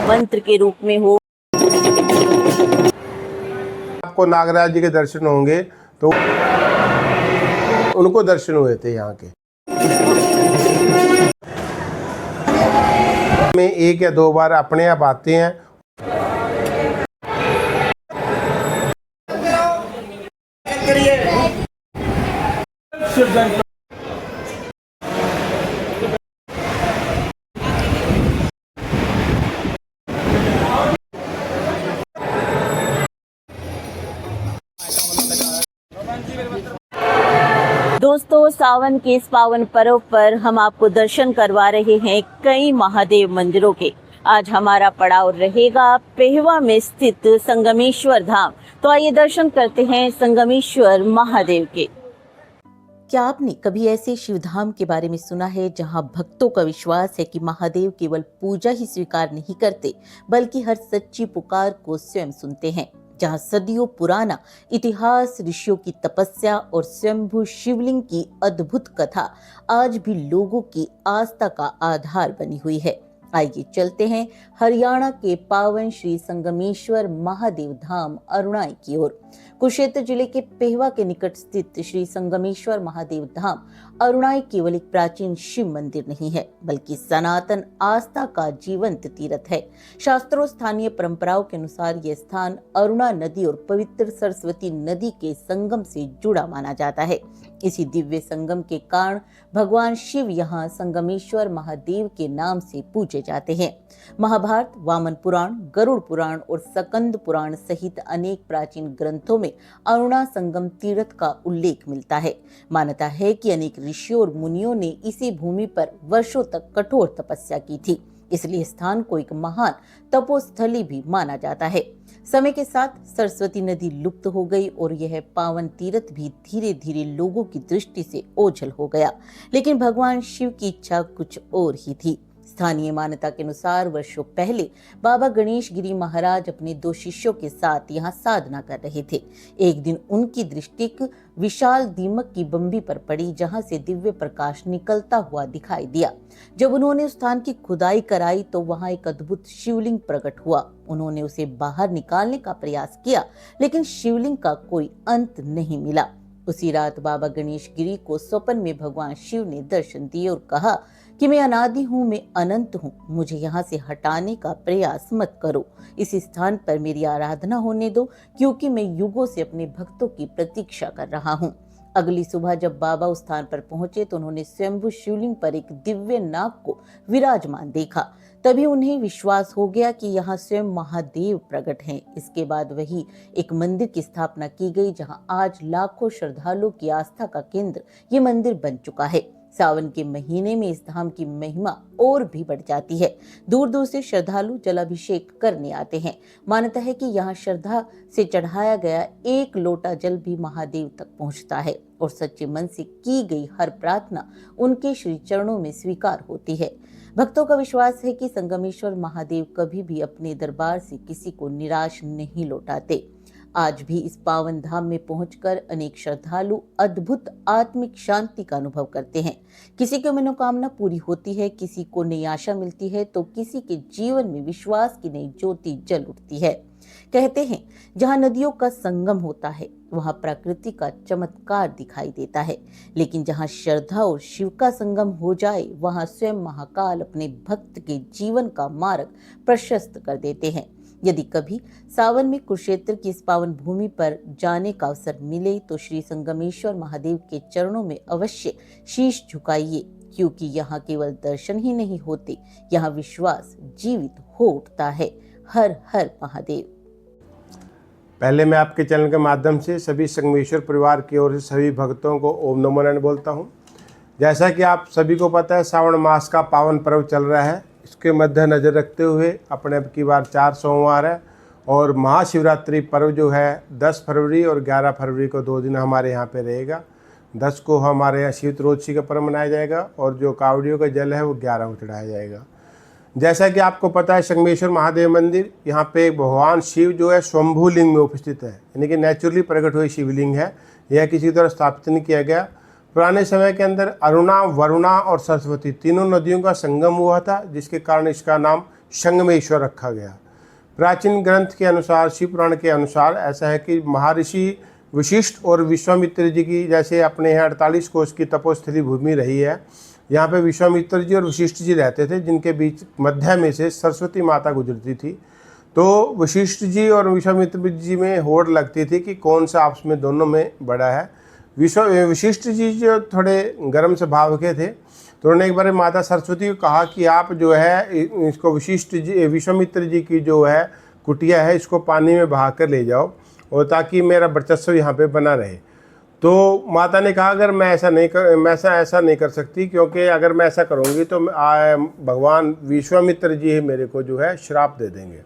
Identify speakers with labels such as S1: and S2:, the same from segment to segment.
S1: मंत्र के रूप में हो।
S2: आपको नागराज जी के दर्शन होंगे तो उनको दर्शन हुए थे यहाँ के। में 1 या 2 बार अपने आप आते हैं।
S1: दोस्तों, सावन के इस पावन पर्व पर हम आपको दर्शन करवा रहे हैं कई महादेव मंदिरों के। आज हमारा पड़ाव रहेगा पेहवा में स्थित संगमेश्वर धाम। तो आइए दर्शन करते हैं संगमेश्वर महादेव के। क्या आपने कभी ऐसे शिवधाम के बारे में सुना है जहां भक्तों का विश्वास है कि महादेव केवल पूजा ही स्वीकार नहीं करते बल्कि हर सच्ची पुकार को स्वयं सुनते हैं? जहां सदियों पुराना इतिहास, ऋषियों की तपस्या और स्वयंभू शिवलिंग की अद्भुत कथा आज भी लोगों की आस्था का आधार बनी हुई है। आइए चलते हैं हरियाणा के पावन श्री संगमेश्वर महादेव धाम अरुणाई की ओर। कुरुक्षेत्र जिले के पेहवा के निकट स्थित श्री संगमेश्वर महादेव धाम अरुणाई केवल एक प्राचीन शिव मंदिर नहीं है बल्कि सनातन आस्था का जीवंत तीर्थ है। शास्त्रों, स्थानीय परंपराओं के अनुसार यह स्थान अरुणा नदी और पवित्र सरस्वती नदी के संगम से जुड़ा माना जाता है। इसी दिव्य संगम के कारण भगवान शिव यहाँ संगमेश्वर महादेव के नाम से पूजे जाते हैं। महाभारत, वामन पुराण, गरुड़ पुराण और सकंद पुराण सहित अनेक प्राचीन ग्रंथों में अरुणा संगम तीर्थ का उल्लेख मिलता है। मान्यता है कि अनेक ऋषियों और मुनियों ने इसी भूमि पर वर्षों तक कठोर तपस्या की थी, इसलिए स्थान को एक महान तपोस्थली भी माना जाता है। समय के साथ सरस्वती नदी लुप्त हो गई और यह पावन तीर्थ भी धीरे धीरे लोगों की दृष्टि से ओझल हो गया, लेकिन भगवान शिव की इच्छा कुछ और ही थी। स्थानीय मान्यता के अनुसार वर्षों पहले बाबा गणेश गिरी महाराज अपने 2 शिष्यों के साथ यहाँ साधना कर रहे थे। एक दिन उनकी दृष्टि एक विशाल दीमक की बम्बी पर पड़ी जहाँ से दिव्य प्रकाश निकलता हुआ दिखाई दिया। जब उन्होंने उस स्थान की खुदाई कराई तो वहाँ एक अद्भुत शिवलिंग प्रकट हुआ। उन्होंने उसे बाहर निकालने का प्रयास किया लेकिन शिवलिंग का कोई अंत नहीं मिला। उसी रात बाबा गणेश गिरी को स्वप्न में भगवान शिव ने दर्शन दिए और कहा कि मैं अनादि हूँ, मैं अनंत हूँ, मुझे यहाँ से हटाने का प्रयास मत करो। इस स्थान पर मेरी आराधना होने दो क्योंकि मैं युगों से अपने भक्तों की प्रतीक्षा कर रहा हूँ। अगली सुबह जब बाबा उस स्थान पर पहुंचे तो उन्होंने स्वयंभू शिवलिंग पर एक दिव्य नाग को विराजमान देखा। तभी उन्हें विश्वास हो गया कि यहाँ स्वयं महादेव प्रकट हैं। इसके बाद वही एक मंदिर की स्थापना की गई जहाँ आज लाखों श्रद्धालुओं की आस्था का केंद्र ये मंदिर बन चुका है। सावन के महीने में इस धाम की महिमा और भी बढ़ जाती है। दूर दूर से श्रद्धालु जलाभिषेक करने आते हैं। मान्यता है कि यहाँ श्रद्धा से चढ़ाया गया 1 लोटा जल भी महादेव तक पहुँचता है और सच्चे मन से की गई हर प्रार्थना उनके श्री चरणों में स्वीकार होती है। भक्तों का विश्वास है कि संगमेश्वर महादेव कभी भी अपने दरबार से किसी को निराश नहीं लौटाते। आज भी इस पावन धाम में पहुंचकर अनेक श्रद्धालु अद्भुत आत्मिक शांति का अनुभव करते हैं। किसी की मनोकामना पूरी होती है, किसी को नई आशा मिलती है तो किसी के जीवन में विश्वास की नई ज्योति जल उठती है। कहते हैं जहाँ नदियों का संगम होता है वहाँ प्रकृति का चमत्कार दिखाई देता है, लेकिन जहाँ श्रद्धा और शिव का संगम हो जाए वहाँ स्वयं महाकाल अपने भक्त के जीवन का मार्ग प्रशस्त कर देते हैं। यदि कभी सावन में कुरुक्षेत्र की इस पावन भूमि पर जाने का अवसर मिले तो श्री संगमेश्वर महादेव के चरणों में अवश्य शीश झुकाइए, क्योंकि यहाँ केवल दर्शन ही नहीं होते, यहाँ विश्वास जीवित हो उठता है। हर हर महादेव।
S2: पहले मैं आपके चैनल के माध्यम से सभी संगमेश्वर परिवार की ओर से सभी भक्तों को ओम नमो नारायण बोलता हूँ। जैसा कि आप सभी को पता है श्रावण मास का पावन पर्व चल रहा है। इसके मद्दे नज़र रखते हुए अपने अब की बार 4 सोमवार है और महाशिवरात्रि पर्व जो है 10 फरवरी और 11 फरवरी को 2 दिन हमारे यहाँ पे रहेगा। 10 को हमारे यहाँ शिव त्रोदशी का पर्व मनाया जाएगा और जो कावड़ियों का जल है वो 11 को चढ़ाया जाएगा। जैसा कि आपको पता है संगमेश्वर महादेव मंदिर यहाँ पे भगवान शिव जो है स्वयंभू लिंग में उपस्थित है, यानी कि नेचुरली प्रकट हुई शिवलिंग है। यह किसी तरह स्थापित नहीं किया गया। पुराने समय के अंदर अरुणा, वरुणा और सरस्वती तीनों नदियों का संगम हुआ था, जिसके कारण इसका नाम संगमेश्वर रखा गया। प्राचीन ग्रंथ के अनुसार, शिव पुराण के अनुसार ऐसा है कि महर्षि वशिष्ठ और विश्वामित्र जी की, जैसे अपने यहाँ 48 कोस की तपोस्थली भूमि रही है, यहाँ पे विश्वामित्र जी और वशिष्ठ जी रहते थे, जिनके बीच मध्य में से सरस्वती माता गुजरती थी। तो वशिष्ठ जी और विश्वामित्र जी में होड़ लगती थी कि कौन सा आपस में दोनों में बड़ा है। वशिष्ठ जी जो थोड़े गर्म स्वभाव के थे, तो उन्होंने एक बार माता सरस्वती को कहा कि आप जो है इसको विश्वामित्र जी की जो है कुटिया है, इसको पानी में बहा कर ले जाओ, और ताकि मेरा वर्चस्व यहाँ पे बना रहे। तो माता ने कहा अगर मैं ऐसा नहीं कर सकती, क्योंकि अगर मैं ऐसा करूँगी तो भगवान विश्वामित्र जी मेरे को जो है श्राप दे देंगे।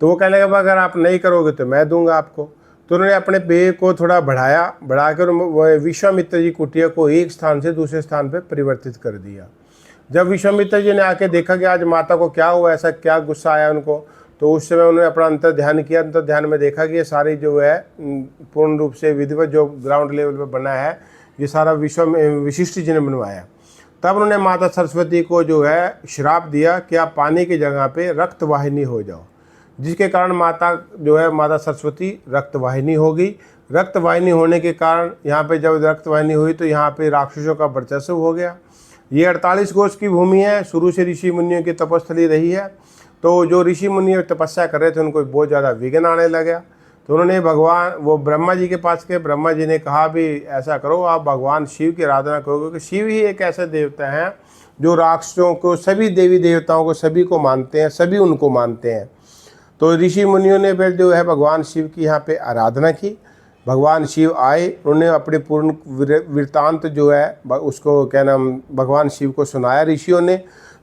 S2: तो वो कहने लगा अगर आप नहीं करोगे तो मैं दूंगा आपको। तो उन्होंने अपने पेय को थोड़ा बढ़ाकर विश्वामित्र जी कुटिया को एक स्थान से दूसरे स्थान पर परिवर्तित कर दिया। जब विश्वामित्र जी ने आके देखा कि आज माता को क्या हुआ, ऐसा क्या गुस्सा आया उनको, तो उस समय उन्होंने अपना अंतर ध्यान किया। अंतर ध्यान में देखा कि ये सारी जो है पूर्ण रूप से विधिवत जो ग्राउंड लेवल पर बना है, ये सारा वशिष्ठ जी ने बनवाया। तब उन्होंने माता सरस्वती को जो है श्राप दिया कि आप पानी की जगह पे रक्तवाहिनी हो जाओ, जिसके कारण माता सरस्वती रक्तवाहिनी हो गई। रक्तवाहिनी होने के कारण यहाँ पे जब रक्तवाहिनी हुई तो यहाँ पे राक्षसों का वर्चस्व हो गया। ये 48 कोस की भूमि है, शुरू से ऋषि मुनियों की तपस्थली रही है। तो जो ऋषि मुनि तपस्या कर रहे थे उनको बहुत ज़्यादा विघ्न आने लगा। तो उन्होंने वो ब्रह्मा जी के पास गए। ब्रह्मा जी ने कहा भी ऐसा करो, आप भगवान शिव की आराधना करो, क्योंकि शिव ही एक ऐसा देवता है जो राक्षसों को, सभी देवी देवताओं को, सभी को मानते हैं, सभी उनको मानते हैं। तो ऋषि मुनियों ने फिर जो है भगवान शिव की यहाँ पे आराधना की। भगवान शिव आए, उन्होंने अपने पूर्ण वृत्तांत जो है उसको क्या नाम भगवान शिव को सुनाया ऋषियों ने।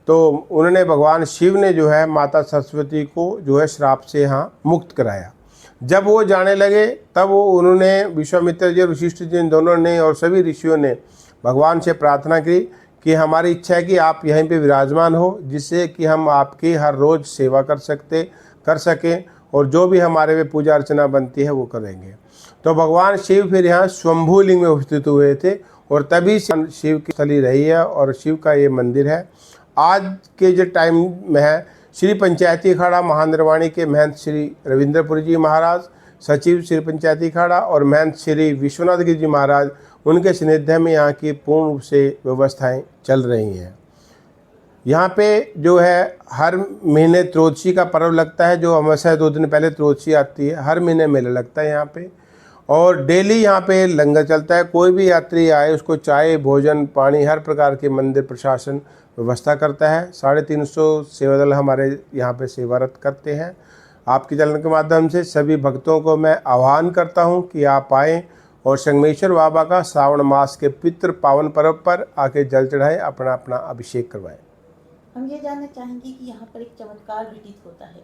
S2: तो उन्होंने भगवान शिव ने जो है माता सरस्वती को जो है श्राप से यहाँ मुक्त कराया। जब वो जाने लगे तब उन्होंने विश्वामित्र जी और वशिष्ठ जी दोनों ने और सभी ऋषियों ने भगवान से प्रार्थना की कि हमारी इच्छा है कि आप यहीं पे विराजमान हो, जिससे कि हम आपकी हर रोज़ सेवा कर सकें और जो भी हमारे में पूजा अर्चना बनती है वो करेंगे। तो भगवान शिव फिर यहाँ स्वयंभू लिंग में उपस्थित हुए थे और तभी से शिव की स्थली रही है और शिव का ये मंदिर है। आज के जो टाइम में है, श्री पंचायती अखाड़ा महानिर्वाणी के महंत श्री रविंद्रपुरी जी महाराज, सचिव श्री पंचायती अखाड़ा और महंत श्री विश्वनाथ गिरी जी महाराज, उनके सानिध्य में यहाँ की पूर्ण रूप से व्यवस्थाएं चल रही हैं। यहाँ पे जो है हर महीने त्रयोदशी का पर्व लगता है, जो अमावस्या 2 दिन पहले त्रयोदशी आती है। हर महीने मेला लगता है यहाँ पे और डेली यहाँ पे लंगर चलता है। कोई भी यात्री आए उसको चाय, भोजन, पानी, हर प्रकार के मंदिर प्रशासन व्यवस्था करता है। 350 सेवा दल हमारे यहाँ पे सेवारत करते हैं। आपके चैनल के माध्यम से सभी भक्तों को मैं आह्वान करता हूँ कि आप आएँ और संगमेश्वर बाबा का श्रावण मास के पितृ पावन पर्व पर आके जल चढ़ाएं, अपना अभिषेक करवाएं।
S1: हम ये जानना चाहेंगे कि यहाँ पर एक चमत्कार घटित होता है,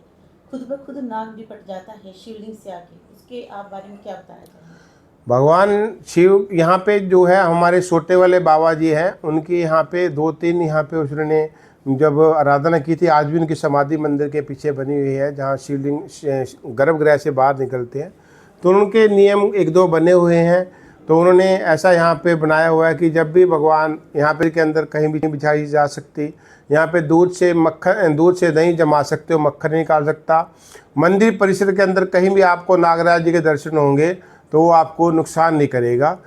S1: खुद ब खुद नाग भी पट जाता है शिवलिंग से आके, उसके आप बारे में क्या बताना चाहेंगे?
S2: भगवान शिव यहाँ पे जो है हमारे सोटे वाले बाबा जी हैं, उनकी यहाँ पे 2-3 यहाँ पे उन्होंने जब आराधना की थी, आज भी उनकी समाधि मंदिर के पीछे बनी हुई है, जहाँ शिवलिंग गर्भगृह से बाहर निकलते हैं। तो उनके नियम 1-2 बने हुए हैं। तो उन्होंने ऐसा यहाँ पे बनाया हुआ है कि जब भी भगवान यहाँ पे के अंदर कहीं भी बिछाई जा सकती, यहाँ पे दूध से दही जमा सकते हो, मक्खन नहीं निकाल सकता। मंदिर परिसर के अंदर कहीं भी आपको नागराज जी के दर्शन होंगे तो वो आपको नुकसान नहीं करेगा।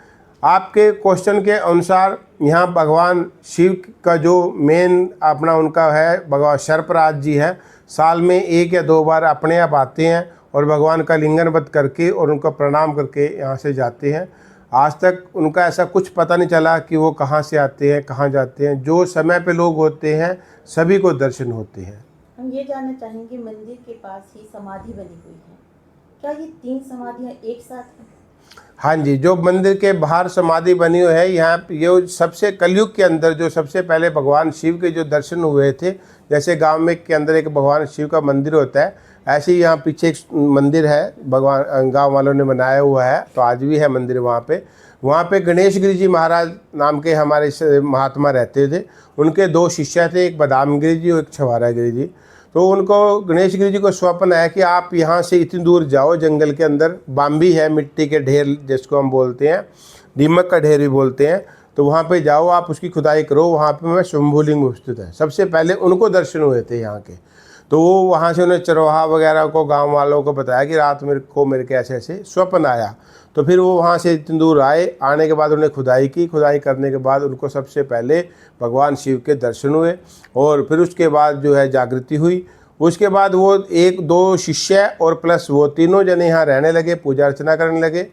S2: आपके क्वेश्चन के अनुसार यहाँ भगवान शिव का जो मेन अपना उनका है, भगवान सर्पराज जी है, साल में 1 या 2 बार अपने आप आते हैं और भगवान का लिंगनबद्ध करके और उनका प्रणाम करके यहाँ से जाते हैं। आज तक उनका ऐसा कुछ पता नहीं चला कि वो कहाँ से आते हैं, कहाँ जाते हैं। जो समय पे लोग होते हैं सभी को दर्शन होते हैं।
S1: हम ये जानना चाहेंगे, मंदिर के पास ही समाधि बनी हुई है, क्या ये 3 समाधियाँ एक साथ हैं?
S2: हाँ जी, जो मंदिर के बाहर समाधि बनी हुई है, यहाँ ये सबसे कलयुग के अंदर जो सबसे पहले भगवान शिव के जो दर्शन हुए थे, जैसे गांव में के अंदर एक भगवान शिव का मंदिर होता है, ऐसे ही यहाँ पीछे एक मंदिर है भगवान गांव वालों ने बनाया हुआ है, तो आज भी है मंदिर वहाँ पे गणेश गिरी जी महाराज नाम के हमारे महात्मा रहते थे। उनके 2 शिष्य थे, एक बदाम गिरी जी और एक छवारा गिरी जी। तो उनको गणेश गिरी जी को स्वप्न है कि आप यहाँ से इतनी दूर जाओ, जंगल के अंदर बाम्बी है, मिट्टी के ढेर जिसको हम बोलते हैं, दीमक का ढेर भी बोलते हैं, तो वहाँ पे जाओ, आप उसकी खुदाई करो, वहाँ पे मैं शंभुलिंग उपस्थित है। सबसे पहले उनको दर्शन हुए थे यहाँ के। तो वो वहाँ से उन्हें चरवाहा वगैरह को, गांव वालों को बताया कि रात मेरे के ऐसे ऐसे स्वप्न आया। तो फिर वो वहाँ से इतनी दूर आए, आने के बाद उन्हें खुदाई की। खुदाई करने के बाद उनको सबसे पहले भगवान शिव के दर्शन हुए और फिर उसके बाद जो है जागृति हुई। उसके बाद वो 1-2 शिष्य और प्लस वो तीनों जने यहाँ रहने लगे, पूजा अर्चना करने लगे।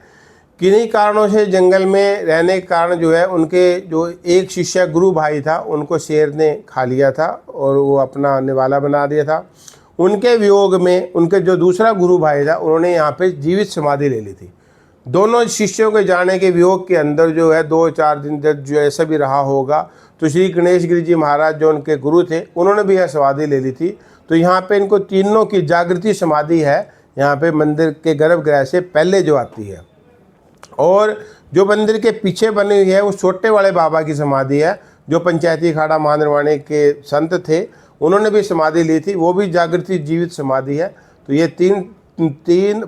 S2: किन्हीं कारणों से जंगल में रहने के कारण जो है उनके जो एक शिष्य गुरु भाई था, उनको शेर ने खा लिया था और वो अपना निवाला बना दिया था। उनके वियोग में उनके जो दूसरा गुरु भाई था, उन्होंने यहाँ पे जीवित समाधि ले ली थी। दोनों शिष्यों के जाने के वियोग के अंदर जो है 2-4 दिन तक जो ऐसा भी रहा होगा, तो श्री गणेश गिरी जी महाराज जो उनके गुरु थे, उन्होंने भी यहाँ समाधि ले ली थी। तो यहाँ पे इनको तीनों की जागृति समाधि है यहाँ पे मंदिर के गर्भगृह से पहले जो आती है। और जो मंदिर के पीछे बनी हुई है वो छोटे वाले बाबा की समाधि है, जो पंचायती अखाड़ा महानिर्वाणी के संत थे, उन्होंने भी समाधि ली थी, वो भी जागृति जीवित समाधि है। तो ये 3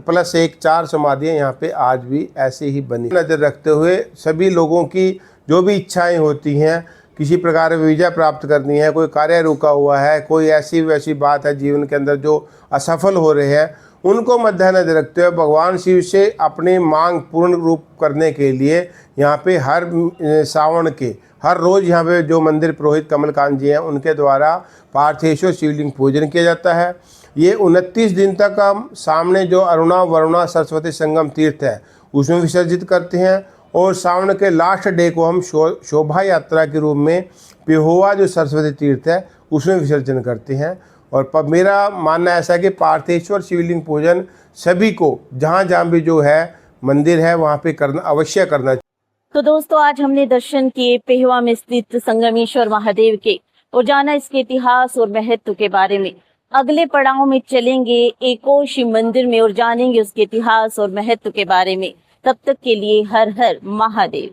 S2: + 1 4 समाधियाँ यहाँ पे आज भी ऐसे ही बनी। नज़र रखते हुए सभी लोगों की जो भी इच्छाएं होती हैं, किसी प्रकार का वीज़ा प्राप्त करनी है, कोई कार्य रुका हुआ है, कोई ऐसी वैसी बात है जीवन के अंदर जो असफल हो रहे हैं, उनको मद्देनजर रखते हुए भगवान शिव से अपनी मांग पूर्ण रूप करने के लिए यहाँ पे हर सावन के हर रोज़ यहाँ पे जो मंदिर पुरोहित कमलकांत जी हैं, उनके द्वारा पार्थेश्वर शिवलिंग पूजन किया जाता है। ये 29 दिन तक हम सामने जो अरुणा वरुणा सरस्वती संगम तीर्थ है उसमें विसर्जित करते हैं और सावन के लास्ट डे को हम शोभा यात्रा के रूप में पेहोवा जो सरस्वती तीर्थ है उसमें विसर्जन करते हैं। और मेरा मानना ऐसा है कि पार्थेश्वर शिवलिंग पूजन सभी को जहाँ जहाँ भी जो है मंदिर है वहाँ पे करना अवश्य करना।
S1: तो दोस्तों, आज हमने दर्शन किए पेहवा में स्थित संगमेश्वर महादेव के और जाना इसके इतिहास और महत्व के बारे में। अगले पड़ाव में चलेंगे एक और शिव मंदिर में और जानेंगे उसके इतिहास और महत्व के बारे में। तब तक के लिए हर हर महादेव।